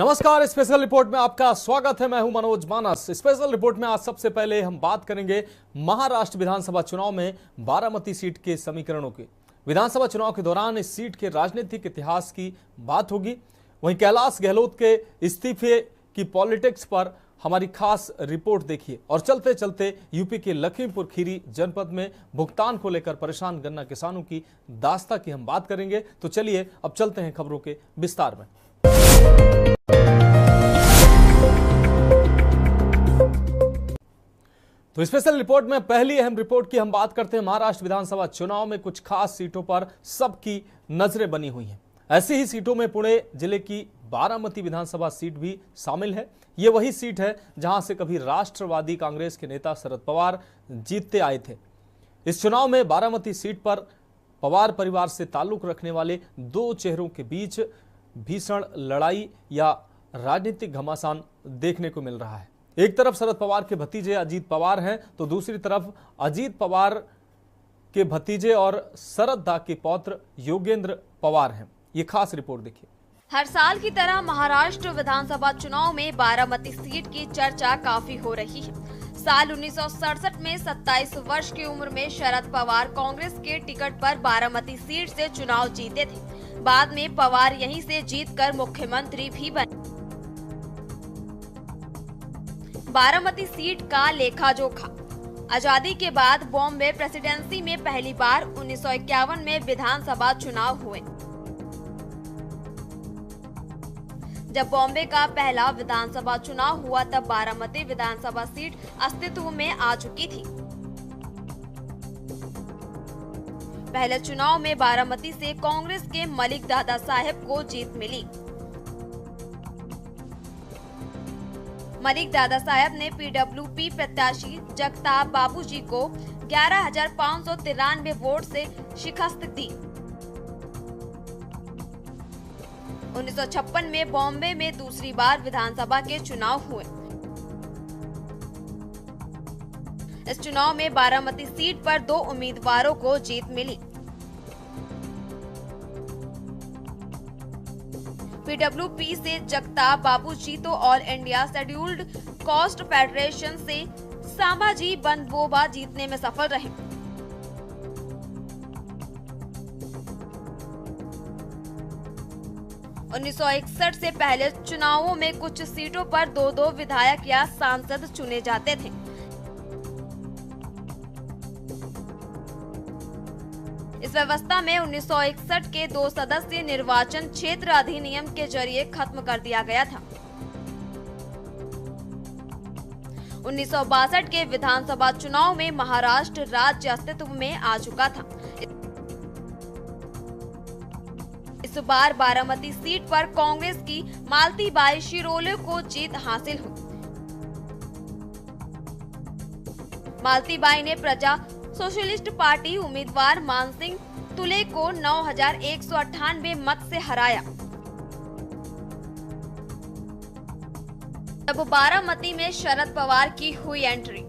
नमस्कार, special report में आपका स्वागत है। मैं हूं मनोज मानस। स्पेशल रिपोर्ट में आज सबसे पहले हम बात करेंगे महाराष्ट्र विधानसभा चुनाव में बारामती सीट के समीकरणों की। विधानसभा चुनाव के दौरान इस सीट के राजनीतिक इतिहास की बात होगी। वहीं कैलाश गहलोत के इस्तीफे की पॉलिटिक्स पर हमारी खास रिपोर्ट देखिए। और चलते चलते यूपी के लखीमपुर खीरी जनपद में भुगतान को लेकर परेशान गन्ना किसानों की दास्ता की हम बात करेंगे। तो चलिए अब चलते हैं खबरों के विस्तार में। तो स्पेशल रिपोर्ट में पहली अहम रिपोर्ट की हम बात करते हैं। महाराष्ट्र विधानसभा चुनाव में कुछ खास सीटों पर सबकी नजरें बनी हुई हैं। ऐसी ही सीटों में पुणे जिले की बारामती विधानसभा सीट भी शामिल है। ये वही सीट है जहां से कभी राष्ट्रवादी कांग्रेस के नेता शरद पवार जीतते आए थे। इस चुनाव में बारामती सीट पर पवार परिवार से ताल्लुक रखने वाले दो चेहरों के बीच भीषण लड़ाई या राजनीतिक घमासान देखने को मिल रहा है। एक तरफ शरद पवार के भतीजे अजीत पवार हैं, तो दूसरी तरफ अजीत पवार के भतीजे और शरद दा के पौत्र योगेंद्र पवार हैं। ये खास रिपोर्ट देखिए। हर साल की तरह महाराष्ट्र विधानसभा चुनाव में बारामती सीट की चर्चा काफी हो रही है। साल 1967 में 27 वर्ष की उम्र में शरद पवार कांग्रेस के टिकट पर बारामती सीट से चुनाव जीते थे। बाद में पवार यहीं से जीतकर मुख्यमंत्री भी बने। बारामती सीट का लेखा जोखा। आजादी के बाद बॉम्बे प्रेसिडेंसी में पहली बार 1951 में विधानसभा चुनाव हुए। जब बॉम्बे का पहला विधानसभा चुनाव हुआ तब बारामती विधानसभा सीट अस्तित्व में आ चुकी थी। पहले चुनाव में बारामती से कांग्रेस के मलिक दादा साहेब को जीत मिली। मलिक दादा साहब ने पीडब्ल्यूपी प्रत्याशी जगताप बाबूजी को 11,593 वोट से शिकस्त दी। 1956 में बॉम्बे में दूसरी बार विधानसभा के चुनाव हुए। इस चुनाव में बारामती सीट पर दो उम्मीदवारों को जीत मिली। पीडब्ल्यूपी से जगताप बाबूजी तो all India scheduled caste federation से सांबाजी बंदबोबा जीतने में सफल रहे। उन्नीस सौ 61 से पहले चुनावों में कुछ सीटों पर दो विधायक या सांसद चुने जाते थे। इस व्यवस्था में 1961 के 2 सदस्य निर्वाचन क्षेत्र अधिनियम के जरिए खत्म कर दिया गया था। 1962 के विधानसभा चुनाव में महाराष्ट्र राज्य अस्तित्व में आ चुका था। इस बार बारामती सीट पर कांग्रेस की मालतीबाई शिरोले को जीत हासिल हुई। मालतीबाई ने प्रजा सोशलिस्ट पार्टी उम्मीदवार मानसिंह तुले को 9,198 मत से हराया। तब बारामती में शरद पवार की हुई एंट्री।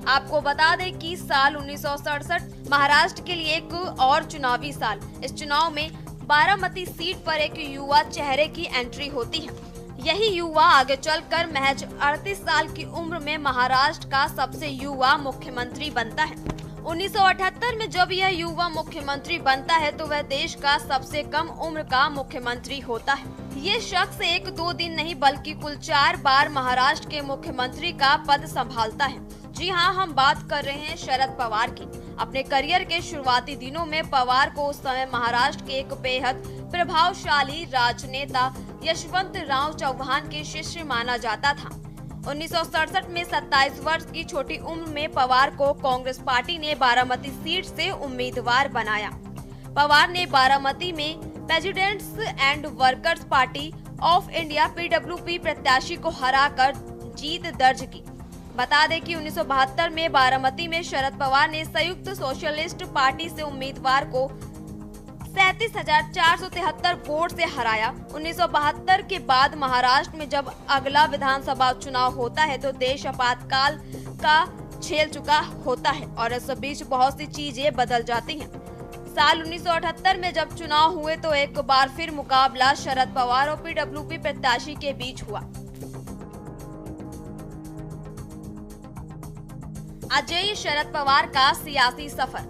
आपको बता दें कि साल 1967 महाराष्ट्र के लिए एक और चुनावी साल। इस चुनाव में बारामती सीट पर एक युवा चेहरे की एंट्री होती है। यही युवा आगे चलकर महज 38 साल की उम्र में महाराष्ट्र का सबसे युवा मुख्यमंत्री बनता है। 1978 में जब यह युवा मुख्यमंत्री बनता है तो वह देश का सबसे कम उम्र का मुख्यमंत्री होता है। ये शख्स 1-2 दिन नहीं बल्कि कुल 4 बार महाराष्ट्र के मुख्यमंत्री का पद संभालता है। जी हाँ, हम बात कर रहे हैं शरद पवार की। अपने करियर के शुरुआती दिनों में पवार को उस समय महाराष्ट्र के एक बेहद प्रभावशाली राजनेता यशवंतराव चौहान के शिष्य माना जाता था। 1967 में 27 वर्ष की छोटी उम्र में पवार को कांग्रेस पार्टी ने बारामती सीट से उम्मीदवार बनाया। पवार ने बारामती में presidents and workers party of India PWP प्रत्याशी को हराकर जीत दर्ज की। बता दें कि 1972 में बारामती में शरद पवार ने संयुक्त सोशलिस्ट पार्टी से उम्मीदवार को 37,473 वोट से हराया। 1972 के बाद महाराष्ट्र में जब अगला विधानसभा चुनाव होता है तो देश आपातकाल का झेल चुका होता है और इस बीच बहुत सी चीजें बदल जाती हैं। साल 1978 में जब चुनाव हुए तो एक बार फिर मुकाबला शरद पवार और पीडब्ल्यूपी प्रत्याशी के बीच हुआ। अजय शरद पवार का सियासी सफर।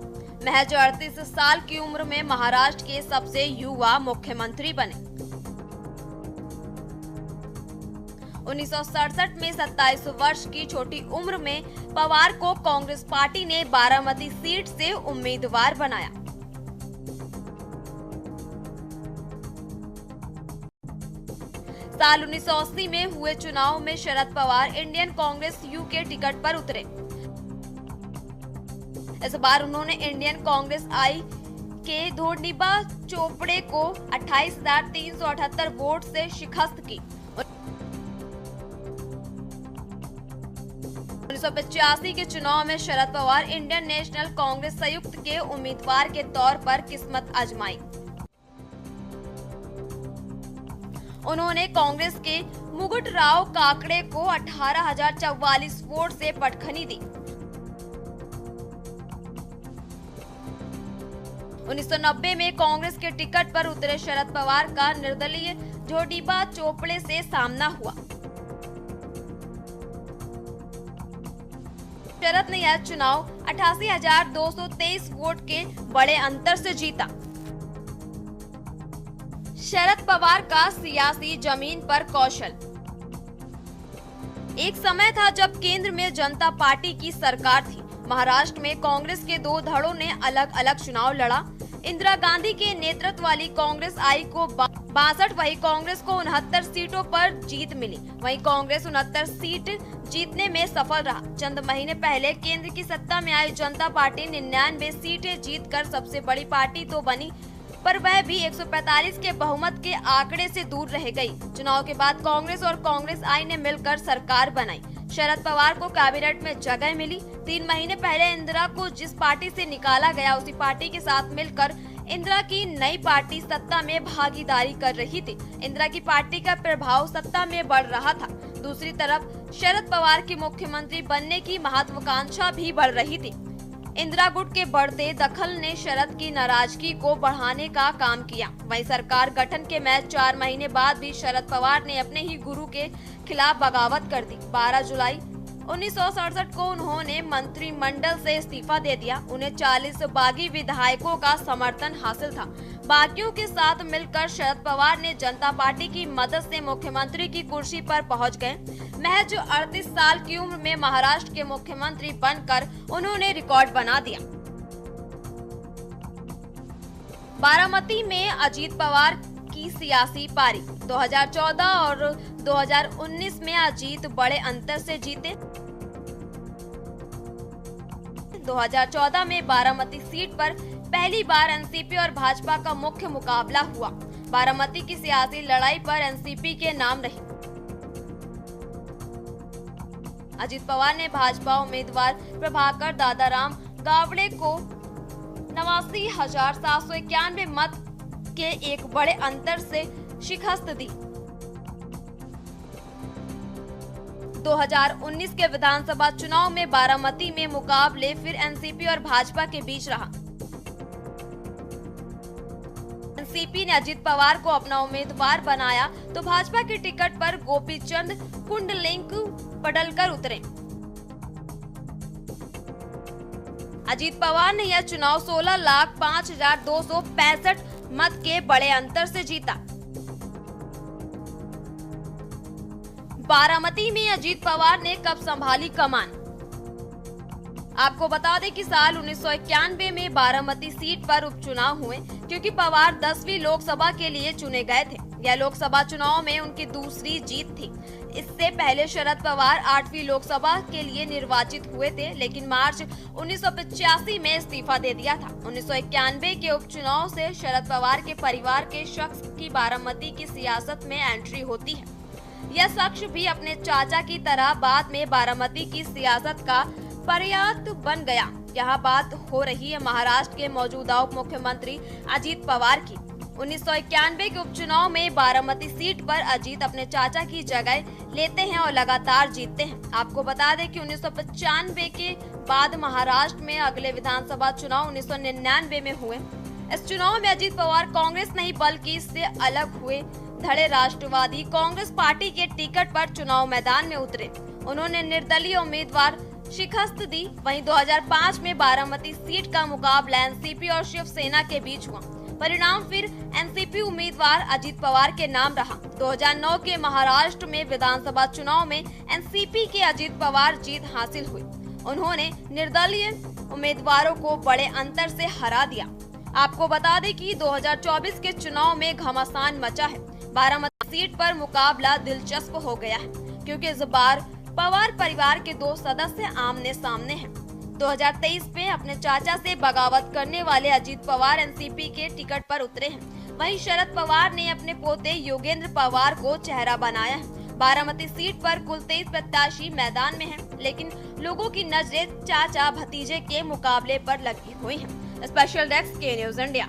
महज 38 साल की उम्र में महाराष्ट्र के सबसे युवा मुख्यमंत्री बने। 1967 में 27 वर्ष की छोटी उम्र में पवार को कांग्रेस पार्टी ने बारामती सीट से उम्मीदवार बनाया। साल 1980 में हुए चुनाव में शरद पवार इंडियन कांग्रेस यू के टिकट पर उतरे। इस बार उन्होंने इंडियन कांग्रेस आई के धोनीबा चोपड़े को 28,378 वोट से शिकस्त की। 1985 के चुनाव में शरद पवार इंडियन नेशनल कांग्रेस संयुक्त के उम्मीदवार के तौर पर किस्मत आजमाई। उन्होंने कांग्रेस के मुकुट राव काकड़े को 18,044 वोट से पटखनी दी। 1990 में कांग्रेस के टिकट पर उतरे शरद पवार का निर्दलीय धोनीबा चोपड़े से सामना हुआ। शरद ने यह चुनाव 88,223 वोट के बड़े अंतर से जीता। शरद पवार का सियासी जमीन पर कौशल। एक समय था जब केंद्र में जनता पार्टी की सरकार थी। महाराष्ट्र में कांग्रेस के दो धड़ों ने अलग अलग चुनाव लड़ा। इंदिरा गांधी के नेतृत्व वाली कांग्रेस आई को 62, वही कांग्रेस को 69 सीटों पर जीत मिली। वहीं कांग्रेस 69 सीट जीतने में सफल रहा। चंद महीने पहले केंद्र की सत्ता में आई जनता पार्टी 99 सीटें जीतकर सबसे बड़ी पार्टी तो बनी, पर वह भी 145 के बहुमत के आंकड़े से दूर रह गई। चुनाव के बाद कांग्रेस और कांग्रेस आई ने मिलकर सरकार बनाई। शरद पवार को कैबिनेट में जगह मिली। 3 महीने पहले इंदिरा को जिस पार्टी से निकाला गया, उसी पार्टी के साथ मिलकर इंदिरा की नई पार्टी सत्ता में भागीदारी कर रही थी। इंदिरा की पार्टी का प्रभाव सत्ता में बढ़ रहा था। दूसरी तरफ शरद पवार की मुख्यमंत्री बनने की महत्वाकांक्षा भी बढ़ रही थी। इंदिरा गुट के बढ़ते दखल ने शरद की नाराजगी को बढ़ाने का काम किया। वहीं सरकार गठन के महज 4 महीने बाद भी शरद पवार ने अपने ही गुरु के खिलाफ बगावत कर दी। 12 जुलाई 1967 को उन्होंने मंत्रिमंडल से इस्तीफा दे दिया। उन्हें 40 बागी विधायकों का समर्थन हासिल था। बागियों के साथ मिलकर शरद पवार ने जनता पार्टी की मदद से मुख्यमंत्री की कुर्सी पर पहुंच गए। महज 38 साल की उम्र में महाराष्ट्र के मुख्यमंत्री बनकर उन्होंने रिकॉर्ड बना दिया। बारामती में अजीत पवार की सियासी पारी। 2014 और 2019 में अजीत बड़े अंतर से जीते। 2014 में बारामती सीट पर पहली बार एनसीपी और भाजपा का मुख्य मुकाबला हुआ। बारामती की सियासी लड़ाई पर एनसीपी के नाम रही। अजीत पवार ने भाजपा उम्मीदवार प्रभाकर दादाराम गावड़े को 89,791 मत के एक बड़े अंतर से शिकस्त दी। 2019 के विधानसभा चुनाव में बारामती में मुकाबले फिर एनसीपी और भाजपा के बीच रहा। एनसीपी ने अजीत पवार को अपना उम्मीदवार बनाया तो भाजपा के टिकट पर गोपीचंद कुंडलिक पडलकर उतरे। अजीत पवार ने यह चुनाव 16,05,265 मत के बड़े अंतर से जीता। बारामती में अजीत पवार ने कब संभाली कमान। आपको बता दें कि साल 1991 में बारामती सीट पर उपचुनाव हुए, क्योंकि पवार 10वीं लोकसभा के लिए चुने गए थे। यह लोकसभा चुनाव में उनकी दूसरी जीत थी। इससे पहले शरद पवार 8वीं लोकसभा के लिए निर्वाचित हुए थे, लेकिन मार्च 1985 में इस्तीफा दे दिया था। 1991 के उपचुनाव से शरद पवार के परिवार के शख्स की बारामती की सियासत में एंट्री होती है। यह शख्स भी अपने चाचा की तरह बाद में बारामती की सियासत का पर्याप्त बन गया। यहाँ बात हो रही है महाराष्ट्र के मौजूदा उप मुख्यमंत्री अजीत पवार की। 1991 के उपचुनाव में बारामती सीट पर अजीत अपने चाचा की जगह लेते हैं और लगातार जीतते हैं। आपको बता दें कि 1995 के बाद महाराष्ट्र में अगले विधानसभा चुनाव 1999 में हुए। इस चुनाव में अजीत पवार कांग्रेस नहीं बल्कि इससे अलग हुए धड़े राष्ट्रवादी कांग्रेस पार्टी के टिकट पर चुनाव मैदान में उतरे। उन्होंने निर्दलीय उम्मीदवार शिकस्त दी। वहीं 2005 में बारामती सीट का मुकाबला एनसीपी और शिवसेना के बीच हुआ। परिणाम फिर एनसीपी उम्मीदवार अजीत पवार के नाम रहा। 2009 के महाराष्ट्र में विधानसभा चुनाव में एनसीपी के अजीत पवार जीत हासिल हुई। उन्होंने निर्दलीय उम्मीदवारों को बड़े अंतर से हरा दिया। आपको बता दें कि 2024 के चुनाव में घमासान मचा है। बारामती सीट पर मुकाबला दिलचस्प हो गया है क्योंकि इस बार पवार परिवार के 2 सदस्य आमने सामने हैं। 2023 में अपने चाचा से बगावत करने वाले अजीत पवार एनसीपी के टिकट पर उतरे हैं। वहीं शरद पवार ने अपने पोते योगेंद्र पवार को चेहरा बनाया है। बारामती सीट पर कुल 23 प्रत्याशी मैदान में हैं, लेकिन लोगों की नजरें चाचा भतीजे के मुकाबले पर लगी हुई हैं। स्पेशल डेस्क के न्यूज़ इंडिया।